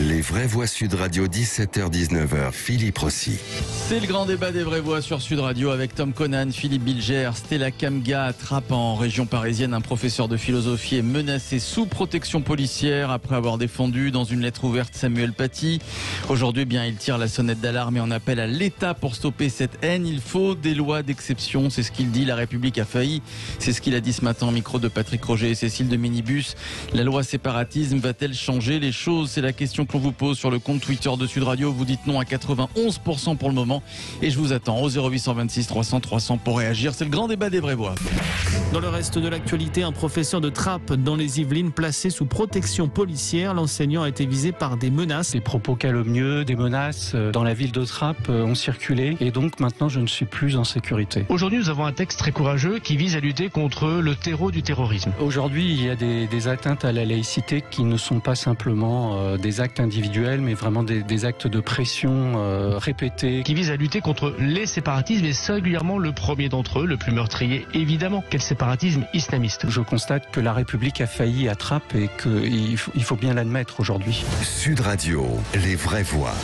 Les vraies voix Sud Radio, 17h-19h, Philippe Rossi. C'est le grand débat des vraies voix sur Sud Radio avec Tom Conan, Philippe Bilger, Stella Kamga. À Trappes, en région parisienne, un professeur de philosophie est menacé sous protection policière après avoir défendu dans une lettre ouverte Samuel Paty. Aujourd'hui, il tire la sonnette d'alarme et en appelle à l'État pour stopper cette haine. Il faut des lois d'exception, c'est ce qu'il dit. La République a failli, c'est ce qu'il a dit ce matin au micro de Patrick Roger et Cécile de Minibus. La loi séparatisme va-t-elle changer les choses? C'est la question qu'on vous pose sur le compte Twitter de Sud Radio. Vous dites non à 91% pour le moment et je vous attends au 0826 300 300 pour réagir. C'est le grand débat des vraies voix. Dans le reste de l'actualité, un professeur de Trappes dans les Yvelines placé sous protection policière. L'enseignant a été visé par des menaces. Des propos calomnieux, des menaces dans la ville de Trappes ont circulé et donc maintenant je ne suis plus en sécurité. Aujourd'hui, nous avons un texte très courageux qui vise à lutter contre le terreau du terrorisme. Aujourd'hui, il y a des atteintes à la laïcité qui ne sont pas simplement des actes individuels, mais vraiment des actes de pression répétés. Qui vise à lutter contre les séparatismes et singulièrement le premier d'entre eux, le plus meurtrier évidemment, qu'est le séparatisme islamiste. Je constate que la République a failli à Trappes et qu'il faut bien l'admettre aujourd'hui. Sud Radio, les vraies voix.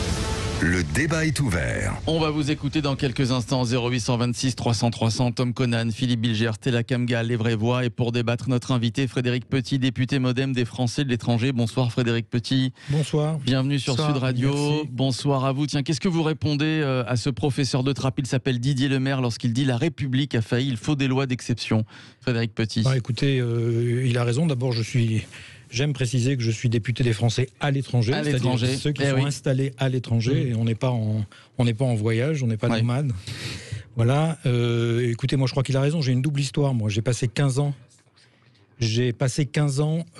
Le débat est ouvert. On va vous écouter dans quelques instants. 0826 300 300. Tom Conan, Philippe Bilger, Stella Kamga, les vraies voix. Et pour débattre, notre invité Frédéric Petit, député MoDem des Français de l'étranger. Bonsoir Frédéric Petit. Bonsoir. Bienvenue sur Sud Radio. Merci. Bonsoir à vous. Tiens, qu'est-ce que vous répondez à ce professeur de Trappes? Il s'appelle Didier Lemaire lorsqu'il dit la République a failli, il faut des lois d'exception. Frédéric Petit. Écoutez, il a raison. D'abord, j'aime préciser que je suis député des Français à l'étranger, c'est-à-dire ceux qui sont installés à l'étranger. Et on n'est pas en voyage, on n'est pas nomade. Voilà. Écoutez, moi je crois qu'il a raison. J'ai une double histoire. Moi, j'ai passé 15 ans.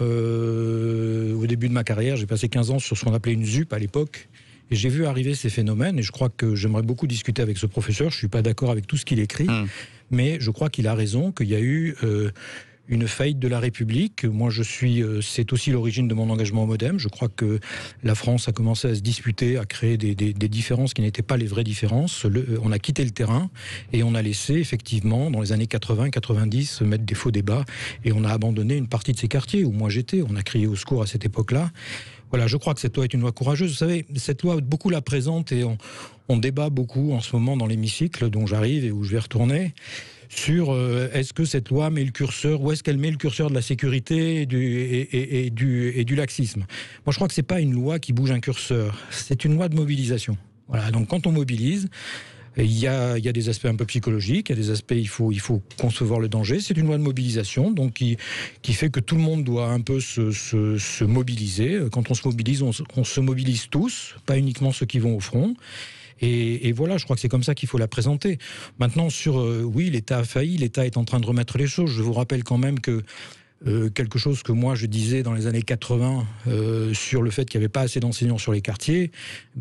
Au début de ma carrière, j'ai passé 15 ans sur ce qu'on appelait une ZUP à l'époque. Et j'ai vu arriver ces phénomènes. Et je crois que j'aimerais beaucoup discuter avec ce professeur. Je suis pas d'accord avec tout ce qu'il écrit, mais je crois qu'il a raison, qu'il y a eu une faillite de la République. Moi, c'est aussi l'origine de mon engagement au MoDem. Je crois que la France a commencé à se disputer, à créer des différences qui n'étaient pas les vraies différences. On a quitté le terrain et on a laissé, effectivement, dans les années 80-90, mettre des faux débats. Et on a abandonné une partie de ces quartiers où moi j'étais. On a crié au secours à cette époque-là. Voilà, je crois que cette loi est une loi courageuse. Vous savez, cette loi, beaucoup la présente et on débat beaucoup en ce moment dans l'hémicycle dont j'arrive et où je vais retourner sur est-ce que cette loi met le curseur, où est-ce qu'elle met le curseur de la sécurité et du laxisme. Moi, je crois que c'est pas une loi qui bouge un curseur, c'est une loi de mobilisation. Voilà, donc quand on mobilise, il y a des aspects un peu psychologiques, il y a des aspects, il faut concevoir le danger. C'est une loi de mobilisation, donc qui fait que tout le monde doit un peu se mobiliser. Quand on se mobilise, on se mobilise tous, pas uniquement ceux qui vont au front. Et voilà, je crois que c'est comme ça qu'il faut la présenter. Maintenant, oui, l'État a failli, l'État est en train de remettre les choses. Je vous rappelle quand même que quelque chose que moi je disais dans les années 80 sur le fait qu'il n'y avait pas assez d'enseignants sur les quartiers,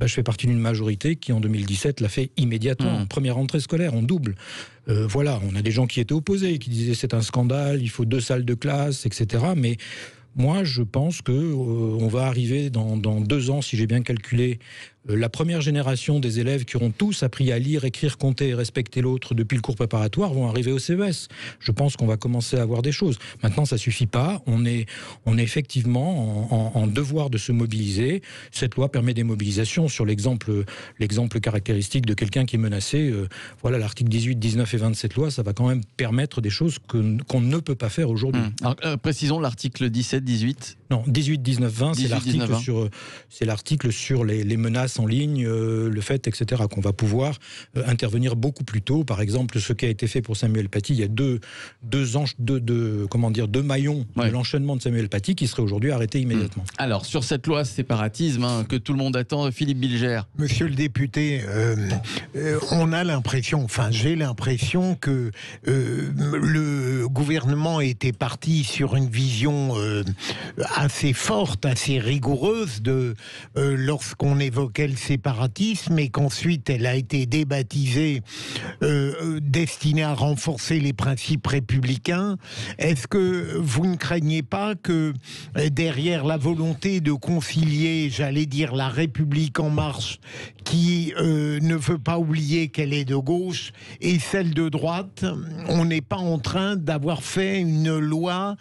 je fais partie d'une majorité qui en 2017 l'a fait immédiatement. En première rentrée scolaire, on double. Voilà, on a des gens qui étaient opposés, qui disaient c'est un scandale, il faut 2 salles de classe, etc. Mais moi, je pense on va arriver dans 2 ans, si j'ai bien calculé, la première génération des élèves qui auront tous appris à lire, écrire, compter et respecter l'autre depuis le cours préparatoire vont arriver au CES. Je pense qu'on va commencer à avoir des choses. Maintenant, ça suffit pas. On est effectivement en devoir de se mobiliser. Cette loi permet des mobilisations. Sur l'exemple caractéristique de quelqu'un qui est menacé, voilà, l'article 18, 19 et 27 loi, ça va quand même permettre des choses qu'on ne peut pas faire aujourd'hui. Alors, précisons l'article 17, 18. Non, 18, 19, 20, 18, c'est l'article sur les menaces en ligne, le fait, etc., qu'on va pouvoir intervenir beaucoup plus tôt. Par exemple, ce qui a été fait pour Samuel Paty, il y a deux maillons de l'enchaînement de Samuel Paty qui seraient aujourd'hui arrêtés immédiatement. Alors, sur cette loi séparatisme que tout le monde attend, Philippe Bilger. Monsieur le député, on a l'impression, j'ai l'impression que le gouvernement était parti sur une vision assez forte, assez rigoureuse lorsqu'on évoquait le séparatisme, et qu'ensuite elle a été débaptisée, destinée à renforcer les principes républicains. Est-ce que vous ne craignez pas que derrière la volonté de concilier, j'allais dire, la République en marche, qui ne veut pas oublier qu'elle est de gauche, et celle de droite, on n'est pas en train d'avoir fait une loi,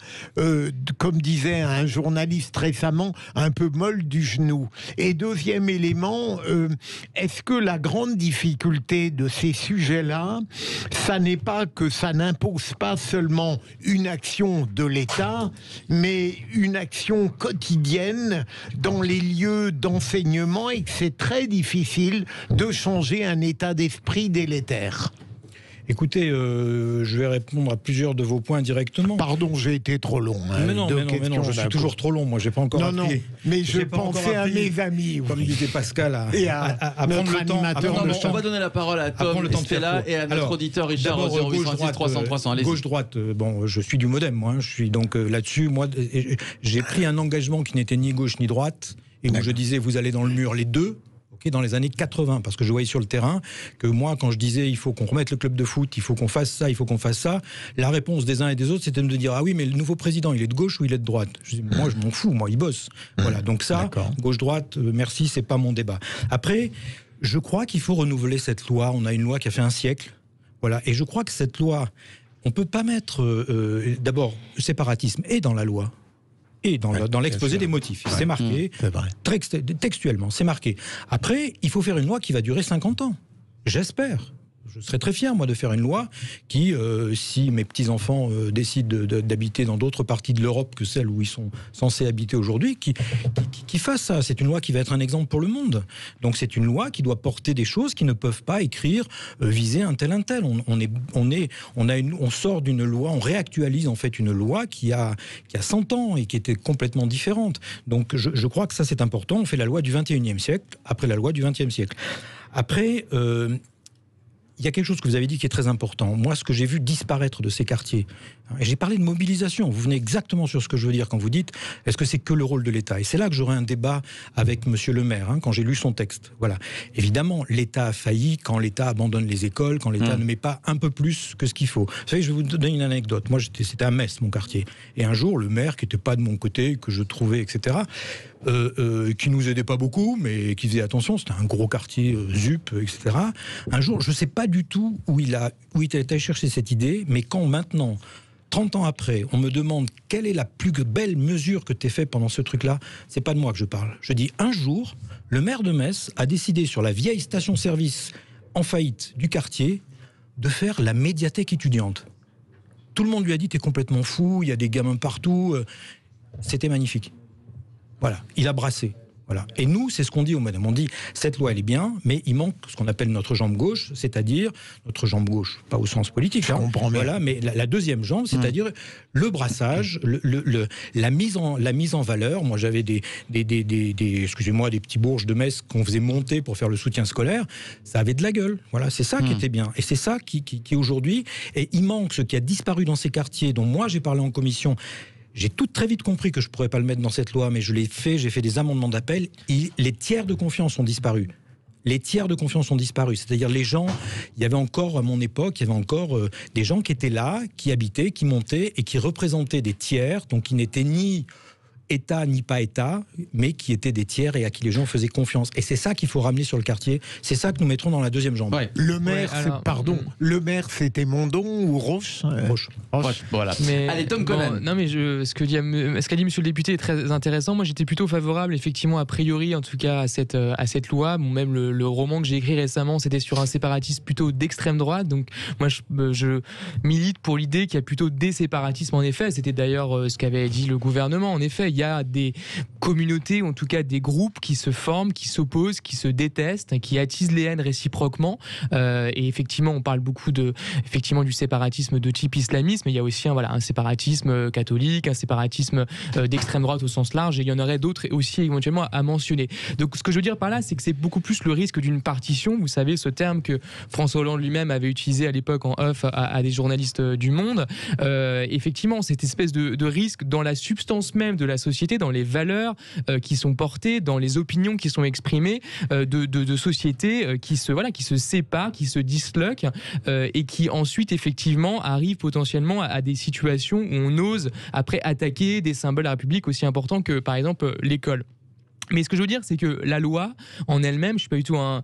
comme disait disait à un journaliste récemment, un peu molle du genou. Et deuxième élément, est-ce que la grande difficulté de ces sujets-là, ça n'est pas que ça n'impose pas seulement une action de l'État, mais une action quotidienne dans les lieux d'enseignement et que c'est très difficile de changer un état d'esprit délétère? Écoutez, je vais répondre à plusieurs de vos points directement. Pardon, j'ai été trop long. Mais non, je suis toujours trop long. Moi, j'ai pas encore appris. Non, mais je pensais à mes amis. Comme disait Pascal, à prendre le temps. On va donner la parole à Tom, Stella et à notre auditeur Richard au 0836 300 300. Gauche-droite, bon, je suis du Modem, moi. Je suis donc là-dessus. Moi, j'ai pris un engagement qui n'était ni gauche ni droite, et où je disais, vous allez dans le mur les deux. Dans les années 80, parce que je voyais sur le terrain que moi, quand je disais il faut qu'on remette le club de foot, il faut qu'on fasse ça, il faut qu'on fasse ça, la réponse des uns et des autres, c'était de me dire ah oui, mais le nouveau président, il est de gauche ou il est de droite? Je dis, moi, je m'en fous, moi, il bosse. Voilà, donc ça, gauche-droite, merci, c'est pas mon débat. Après, je crois qu'il faut renouveler cette loi. On a une loi qui a fait un siècle, voilà, et je crois que cette loi, on peut pas mettre d'abord le séparatisme est dans la loi. Et dans l'exposé des motifs, c'est marqué, textuellement, c'est marqué. Après, il faut faire une loi qui va durer 50 ans, j'espère. Je serais très fier, moi, de faire une loi qui, si mes petits-enfants décident d'habiter dans d'autres parties de l'Europe que celles où ils sont censés habiter aujourd'hui, qui fasse ça. C'est une loi qui va être un exemple pour le monde. Donc c'est une loi qui doit porter des choses qui ne peuvent pas écrire, viser un tel. On sort d'une loi, on réactualise en fait une loi qui a 100 ans et qui était complètement différente. Donc je crois que ça c'est important. On fait la loi du 21e siècle après la loi du 20e siècle. Après... il y a quelque chose que vous avez dit qui est très important. Moi, ce que j'ai vu disparaître de ces quartiers, et j'ai parlé de mobilisation, vous venez exactement sur ce que je veux dire quand vous dites est-ce que c'est que le rôle de l'État? Et c'est là que j'aurai un débat avec monsieur le maire, quand j'ai lu son texte. Voilà. Évidemment, l'État a failli quand l'État abandonne les écoles, quand l'État ne met pas un peu plus que ce qu'il faut. Vous savez, je vais vous donner une anecdote. Moi, c'était à Metz, mon quartier. Et un jour, le maire, qui n'était pas de mon côté, que je trouvais, etc., qui nous aidait pas beaucoup, mais qui faisait attention, c'était un gros quartier ZUP, etc. Un jour, je ne sais pas du tout où il est allé chercher cette idée, mais quand maintenant, 30 ans après, on me demande quelle est la plus belle mesure que tu as faite pendant ce truc-là, c'est pas de moi que je parle. Je dis, un jour, le maire de Metz a décidé sur la vieille station-service en faillite du quartier de faire la médiathèque étudiante. Tout le monde lui a dit, t'es complètement fou, il y a des gamins partout. C'était magnifique. Voilà, il a brassé. Voilà. Et nous, c'est ce qu'on dit au Modem. On dit, cette loi, elle est bien, mais il manque ce qu'on appelle notre jambe gauche, c'est-à-dire, notre jambe gauche, pas au sens politique, voilà, mais la deuxième jambe, c'est-à-dire le brassage, la mise en valeur. Moi, j'avais des excusez-moi, des petits bourges de Metz qu'on faisait monter pour faire le soutien scolaire. Ça avait de la gueule. Voilà, c'est ça qui était bien. Et c'est ça qui aujourd'hui, et il manque ce qui a disparu dans ces quartiers, dont moi, j'ai parlé en commission. J'ai très vite compris que je ne pourrais pas le mettre dans cette loi, mais je l'ai fait, j'ai fait des amendements d'appel. Les tiers de confiance ont disparu. Les tiers de confiance ont disparu. C'est-à-dire les gens, il y avait encore, à mon époque, il y avait encore des gens qui étaient là, qui habitaient, qui montaient et qui représentaient des tiers, donc qui n'étaient ni État ni pas État, mais qui étaient des tiers et à qui les gens faisaient confiance. Et c'est ça qu'il faut ramener sur le quartier. C'est ça que nous mettrons dans la deuxième jambe. Ouais. Le maire, le maire, c'était Mondon ou Roche. Roche. Voilà. Mais, allez, Tom Conan. Non, mais ce qu'a dit Monsieur le député est très intéressant. Moi, j'étais plutôt favorable, effectivement, a priori, en tout cas, à cette loi. Bon, même le roman que j'ai écrit récemment, c'était sur un séparatisme plutôt d'extrême droite. Donc, moi, je milite pour l'idée qu'il y a plutôt des séparatismes. En effet, c'était d'ailleurs ce qu'avait dit le gouvernement. En effet, il y a des communautés, en tout cas des groupes qui se forment, qui s'opposent, qui se détestent, qui attisent les haines réciproquement. Et effectivement, on parle beaucoup du séparatisme de type islamisme, mais il y a aussi un séparatisme catholique, un séparatisme d'extrême droite au sens large, et il y en aurait d'autres aussi éventuellement à mentionner. Donc ce que je veux dire par là, c'est que c'est beaucoup plus le risque d'une partition. Vous savez, ce terme que François Hollande lui-même avait utilisé à l'époque en off à des journalistes du Monde. Effectivement, cette espèce de risque dans la substance même de la société, dans les valeurs qui sont portées, dans les opinions qui sont exprimées, de sociétés qui se séparent, qui se disloquent et qui ensuite effectivement arrivent potentiellement à des situations où on ose après attaquer des symboles de la République aussi importants que par exemple l'école. Mais ce que je veux dire, c'est que la loi en elle-même, je ne suis pas du tout un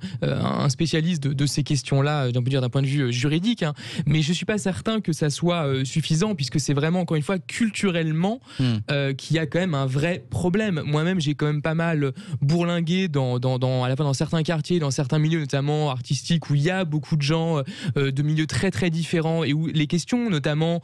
spécialiste de ces questions-là, on peut dire d'un point de vue juridique, hein, mais je ne suis pas certain que ça soit suffisant, puisque c'est vraiment, encore une fois, culturellement qu'il y a quand même un vrai problème. Moi-même, j'ai quand même pas mal bourlingué à la fois dans certains quartiers, dans certains milieux, notamment artistiques, où il y a beaucoup de gens de milieux très très différents, et où les questions, notamment,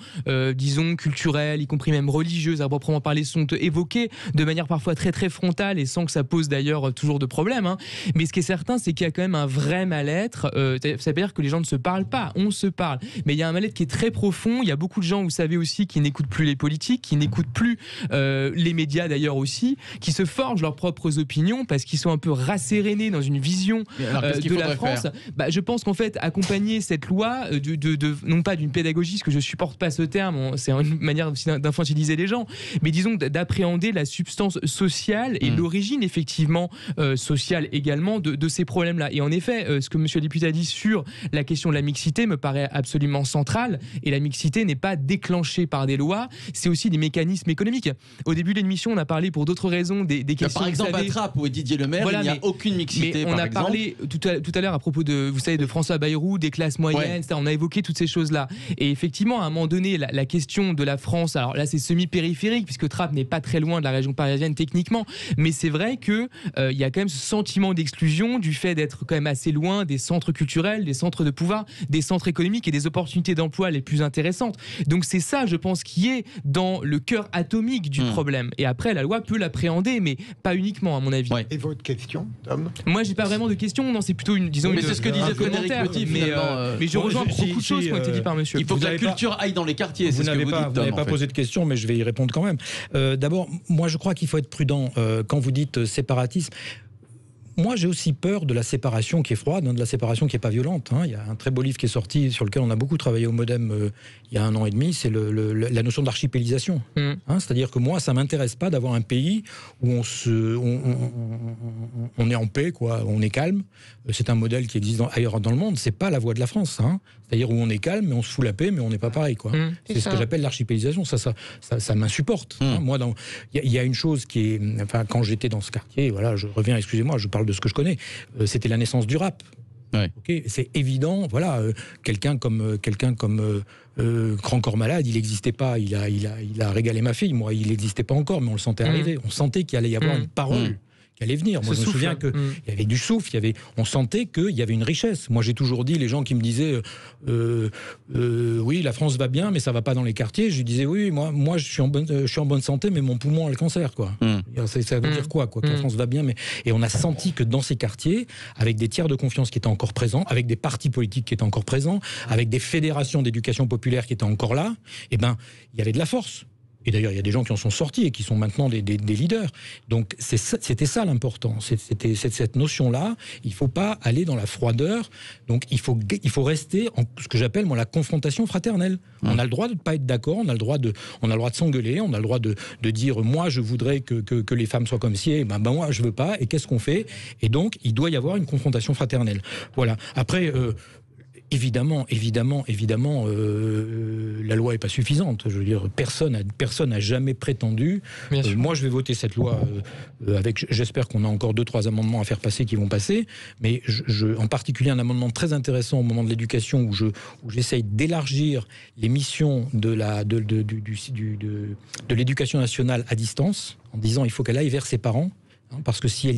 disons, culturelles, y compris même religieuses, à proprement parler, sont évoquées de manière parfois très très frontale, et sans que ça pose d'ailleurs toujours de problème, hein. Mais ce qui est certain, c'est qu'il y a quand même un vrai mal-être. Ça veut dire que les gens ne se parlent pas, on se parle, mais il y a un mal-être qui est très profond. Il y a beaucoup de gens, vous savez aussi, qui n'écoutent plus les politiques, qui n'écoutent plus les médias d'ailleurs aussi, qui se forgent leurs propres opinions parce qu'ils sont un peu rassérénés dans une vision de la France. Je pense qu'en fait, accompagner cette loi, non pas d'une pédagogie, parce que je supporte pas ce terme, c'est une manière aussi d'infantiliser les gens, mais disons d'appréhender la substance sociale et l'origine effectivement sociale également de ces problèmes-là. Et en effet, ce que monsieur le député a dit sur la question de la mixité me paraît absolument central, et la mixité n'est pas déclenchée par des lois, c'est aussi des mécanismes économiques. Au début de l'émission, on a parlé pour d'autres raisons des questions... Par exemple, à Trappes, où est Didier Lemaire, voilà, il n'y a aucune mixité, mais on a parlé tout à l'heure à propos de, vous savez, de François Bayrou, des classes moyennes, etc. On a évoqué toutes ces choses-là. Et effectivement, à un moment donné, la question de la France, alors là, c'est semi-périphérique, puisque Trappes n'est pas très loin de la région parisienne techniquement, mais c'est vrai que il y a quand même ce sentiment d'exclusion du fait d'être quand même assez loin des centres culturels, des centres de pouvoir, des centres économiques et des opportunités d'emploi les plus intéressantes. Donc c'est ça, je pense, qui est dans le cœur atomique du problème. Et après, la loi peut l'appréhender, mais pas uniquement, à mon avis. Et votre question, Tom? Moi, j'ai pas vraiment de question. Non, c'est plutôt une, disons, mais c'est ce que disait Frédéric Petit, mais je rejoins beaucoup de choses qui ont été dites par monsieur. Il faut que la culture aille dans les quartiers. Vous n'avez pas posé de question, mais je vais y répondre quand même. D'abord, moi, je crois qu'il faut être prudent quand vous dites séparatisme. Moi, j'ai aussi peur de la séparation qui est froide, de la séparation qui n'est pas violente. Il y a un très beau livre qui est sorti, sur lequel on a beaucoup travaillé au Modem il y a 1 an et demi, c'est la notion d'archipélisation. C'est-à-dire que moi, ça ne m'intéresse pas d'avoir un pays où on est en paix, quoi, on est calme. C'est un modèle qui existe ailleurs dans le monde. Ce n'est pas la voie de la France. C'est-à-dire où on est calme, mais on se fout la paix, mais on n'est pas pareil, quoi. C'est ce que j'appelle l'archipélisation. Ça m'insupporte. Moi, il y a une chose qui est... Enfin, quand j'étais dans ce quartier, voilà, je reviens, excusez-moi, je parle de ce que je connais, c'était la naissance du rap. Ouais. Okay, c'est évident, voilà, quelqu'un comme Grand Corps Malade, il n'existait pas, il a régalé ma fille, moi il n'existait pas encore, mais on le sentait arriver, on sentait qu'il allait y avoir une parole qui allait venir. Moi, je me souviens qu'il y avait du souffle, on sentait qu'il y avait une richesse. Moi, j'ai toujours dit, les gens qui me disaient oui, la France va bien, mais ça va pas dans les quartiers. Je disais oui, moi, je suis en bonne santé, mais mon poumon a le cancer, quoi. Ça veut dire quoi, que la France va bien, mais et on a senti que dans ces quartiers, avec des tiers de confiance qui étaient encore présents, avec des partis politiques qui étaient encore présents, avec des fédérations d'éducation populaire qui étaient encore là, il y avait de la force. Et d'ailleurs, il y a des gens qui en sont sortis et qui sont maintenant des leaders. Donc, c'était ça l'important. C'était cette notion-là. Il ne faut pas aller dans la froideur. Donc, il faut rester en ce que j'appelle, moi, la confrontation fraternelle. On a le droit de ne pas être d'accord, on a le droit de s'engueuler, on a le droit de dire, moi, je voudrais que les femmes soient comme ci, et moi, je ne veux pas, et qu'est-ce qu'on fait? Et donc, il doit y avoir une confrontation fraternelle. Voilà. Après... Évidemment, la loi n'est pas suffisante. Je veux dire, personne n'a jamais prétendu. Moi, je vais voter cette loi j'espère qu'on a encore 2-3 amendements à faire passer qui vont passer. Mais en particulier un amendement très intéressant au moment de l'éducation où j'essaye d'élargir les missions de l'éducation nationale à distance en disant il faut qu'elle aille vers ses parents. Parce que si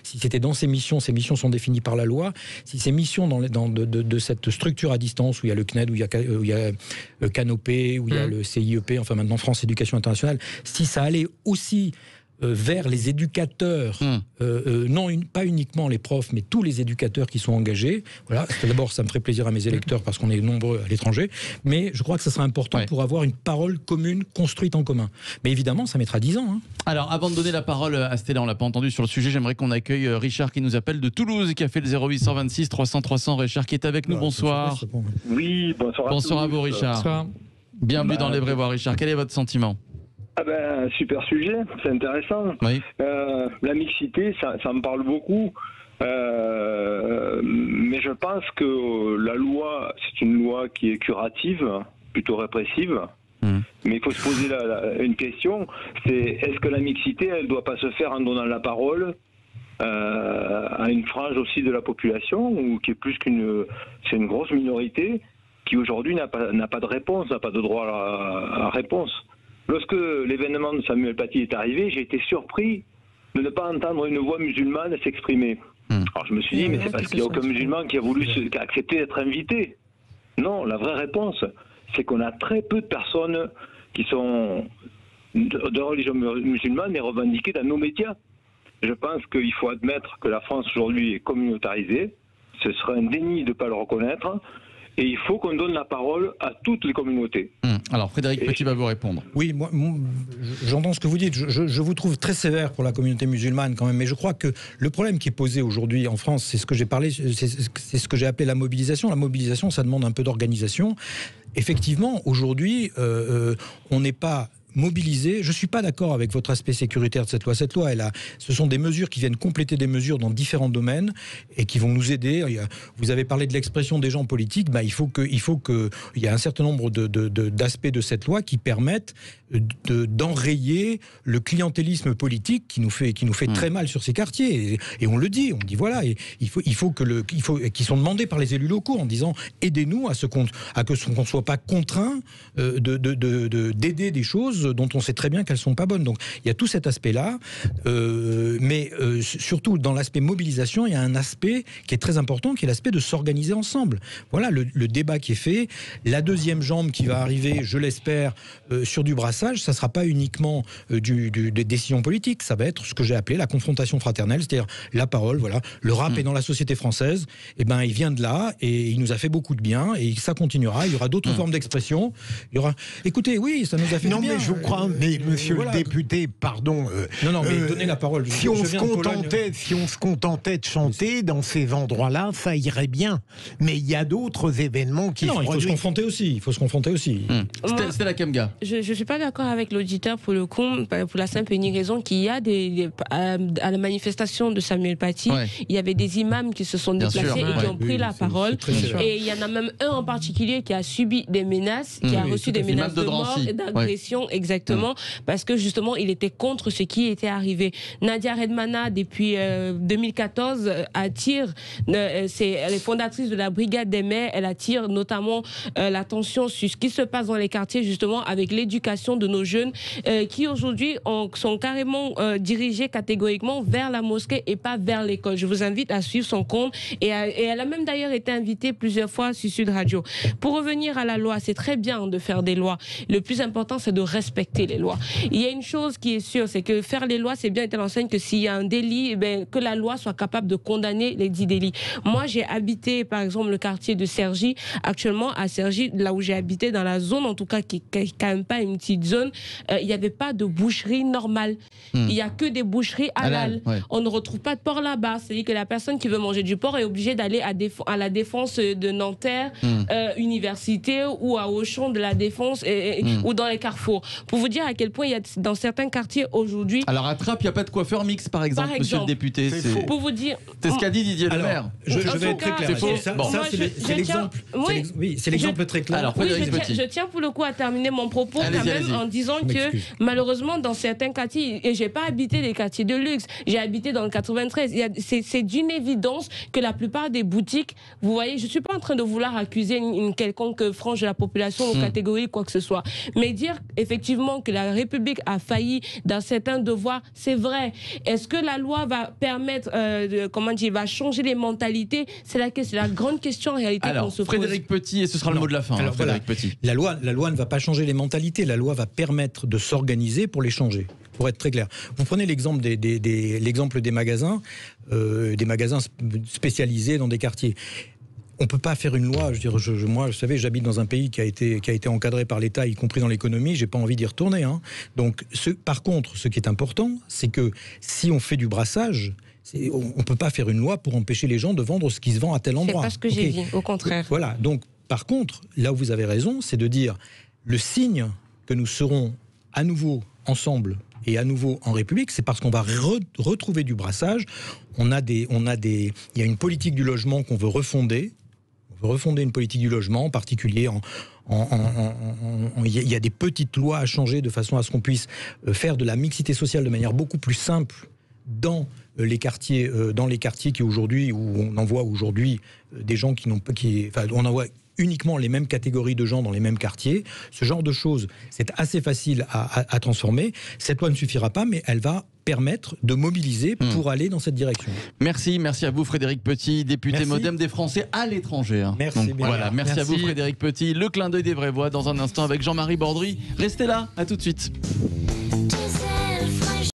c'était dans ces missions sont définies par la loi, si ces missions de cette structure à distance où il y a le CNED, où il y a Canopé, où il y a le CIEP, enfin maintenant France Éducation Internationale, si ça allait aussi vers les éducateurs, pas uniquement les profs, mais tous les éducateurs qui sont engagés. Voilà. D'abord, ça me ferait plaisir à mes électeurs parce qu'on est nombreux à l'étranger, mais je crois que ça serait important pour avoir une parole commune construite en commun. Mais évidemment, ça mettra 10 ans. Alors, avant de donner la parole à Stella, on l'a pas entendu sur le sujet, j'aimerais qu'on accueille Richard qui nous appelle de Toulouse, qui a fait le 0826 300 300. Richard qui est avec nous, bonsoir. Oui, bonsoir à tous. Bonsoir à vous, Richard. Bonsoir. Bienvenue dans Les Vrais Voix, Richard. Quel est votre sentiment ? Super sujet, c'est intéressant. Oui. La mixité, ça me parle beaucoup. Mais je pense que la loi, c'est une loi qui est curative, plutôt répressive. Mais il faut se poser une question, c'est est-ce que la mixité, elle ne doit pas se faire en donnant la parole à une frange aussi de la population, ou qui est c'est une grosse minorité qui aujourd'hui n'a pas de réponse, n'a pas de droit à réponse. Lorsque l'événement de Samuel Paty est arrivé, j'ai été surpris de ne pas entendre une voix musulmane s'exprimer. Alors je me suis dit, mais c'est parce qu'il n'y a aucun musulman qui a accepté d'être invité. Non, la vraie réponse, c'est qu'on a très peu de personnes qui sont de religion musulmane et revendiquées dans nos médias. Je pense qu'il faut admettre que la France aujourd'hui est communautarisée. Ce serait un déni de ne pas le reconnaître. Et il faut qu'on donne la parole à toutes les communautés. Alors Frédéric Petit va vous répondre. Oui, moi j'entends ce que vous dites. Je vous trouve très sévère pour la communauté musulmane quand même. Mais je crois que le problème qui est posé aujourd'hui en France, c'est ce que j'ai parlé, c'est ce que j'ai appelé la mobilisation. La mobilisation, ça demande un peu d'organisation. Effectivement, aujourd'hui, on n'est pas mobilisé. Je ne suis pas d'accord avec votre aspect sécuritaire de cette loi. Cette loi, ce sont des mesures qui viennent compléter des mesures dans différents domaines et qui vont nous aider. Vous avez parlé de l'expression des gens politiques. Il faut qu'il y ait un certain nombre d'aspects de cette loi qui permettent d'enrayer le clientélisme politique qui nous fait très mal sur ces quartiers. Et on le dit, voilà. Et il faut qu'ils sont demandés par les élus locaux en disant aidez-nous à ce qu'on ne soit pas contraint d'aider des choses dont on sait très bien qu'elles ne sont pas bonnes. Donc il y a tout cet aspect-là, mais surtout dans l'aspect mobilisation, il y a un aspect qui est très important, qui est l'aspect de s'organiser ensemble. Voilà le débat qui est fait. La deuxième jambe qui va arriver, je l'espère, sur du brassage, ça ne sera pas uniquement des décisions politiques, ça va être ce que j'ai appelé la confrontation fraternelle, c'est-à-dire la parole. Voilà. Le rap est dans la société française, il vient de là, et il nous a fait beaucoup de bien, et ça continuera. Il y aura d'autres formes d'expression. Écoutez, oui, ça nous a fait du bien. Je crois, mais monsieur le député, pardon. Mais donnez la parole. Si on se contentait de chanter dans ces endroits-là, ça irait bien. Mais il y a d'autres événements qui se produisent. Il faut se confronter aussi. C'était la Kamga. Je ne suis pas d'accord avec l'auditeur pour le coup, pour la simple et unique raison qu'il y a à la manifestation de Samuel Paty, il y avait des imams qui se sont déplacés et qui ont pris la parole. Et il y en a même un en particulier qui a subi des menaces, qui a reçu des menaces de mort et d'agression. Exactement, parce que justement, il était contre ce qui était arrivé. Nadia Redmana, depuis 2014, attire, elle est fondatrice de la Brigade des mères, elle attire notamment l'attention sur ce qui se passe dans les quartiers, justement, avec l'éducation de nos jeunes, qui aujourd'hui sont carrément dirigés catégoriquement vers la mosquée et pas vers l'école. Je vous invite à suivre son compte, et elle a même d'ailleurs été invitée plusieurs fois sur Sud Radio. Pour revenir à la loi, c'est très bien de faire des lois. Le plus important, c'est de respecter les lois. Il y a une chose qui est sûre, c'est que faire les lois, c'est bien, elle enseigne que s'il y a un délit, que la loi soit capable de condamner les 10 délits. Moi, j'ai habité, par exemple, le quartier de Cergy. Actuellement, à Cergy, là où j'ai habité, dans la zone, en tout cas, qui n'est quand même pas une petite zone, il n'y avait pas de boucherie normale. Il n'y a que des boucheries halal. On ne retrouve pas de porc là-bas. C'est-à-dire que la personne qui veut manger du porc est obligée d'aller à la Défense de Nanterre, Université, ou à Auchan de la Défense, ou dans les carrefours. Pour vous dire à quel point il y a dans certains quartiers aujourd'hui... Alors à Trappes, il n'y a pas de coiffeur mixte, par exemple, monsieur le député. C'est pour vous dire... C'est ce qu'a dit Didier Le Maire. Je vais être très clair. C'est l'exemple. Oui, c'est l'exemple très clair. Alors, je tiens pour le coup à terminer mon propos en disant que malheureusement dans certains quartiers, et j'ai pas habité des quartiers de luxe, j'ai habité dans le 93, c'est d'une évidence que la plupart des boutiques, vous voyez, je suis pas en train de vouloir accuser une quelconque frange de la population ou catégorie, quoi que ce soit, mais dire effectivement que la République a failli dans certains devoirs, c'est vrai. Est-ce que la loi va permettre, va changer les mentalités? C'est la grande question en réalité qu'on se pose. Frédéric Petit, et ce sera le mot de la fin. Alors, Frédéric Petit. La loi ne va pas changer les mentalités, la loi va permettre de s'organiser pour les changer. Pour être très clair. Vous prenez l'exemple des magasins spécialisés dans des quartiers. On ne peut pas faire une loi. Moi, vous savez, j'habite dans un pays qui a été encadré par l'État, y compris dans l'économie. J'ai pas envie d'y retourner. Donc, par contre, ce qui est important, c'est que si on fait du brassage, on ne peut pas faire une loi pour empêcher les gens de vendre ce qui se vend à tel endroit. C'est pas ce que j'ai dit, au contraire. Voilà. Donc, par contre, là où vous avez raison, c'est de dire le signe que nous serons à nouveau ensemble et à nouveau en République, c'est parce qu'on va retrouver du brassage. Il y a une politique du logement qu'on veut refonder. On veut refonder une politique du logement, en particulier il y a des petites lois à changer de façon à ce qu'on puisse faire de la mixité sociale de manière beaucoup plus simple dans les quartiers qui aujourd'hui, où on envoie aujourd'hui des gens on envoie uniquement les mêmes catégories de gens dans les mêmes quartiers. Ce genre de choses, c'est assez facile à transformer. Cette loi ne suffira pas, mais elle va permettre de mobiliser pour aller dans cette direction. Merci à vous Frédéric Petit, député MoDem des Français à l'étranger. Merci. Voilà, merci à vous Frédéric Petit. Le clin d'œil des vraies voix dans un instant avec Jean-Marie Bordry. Restez là, à tout de suite.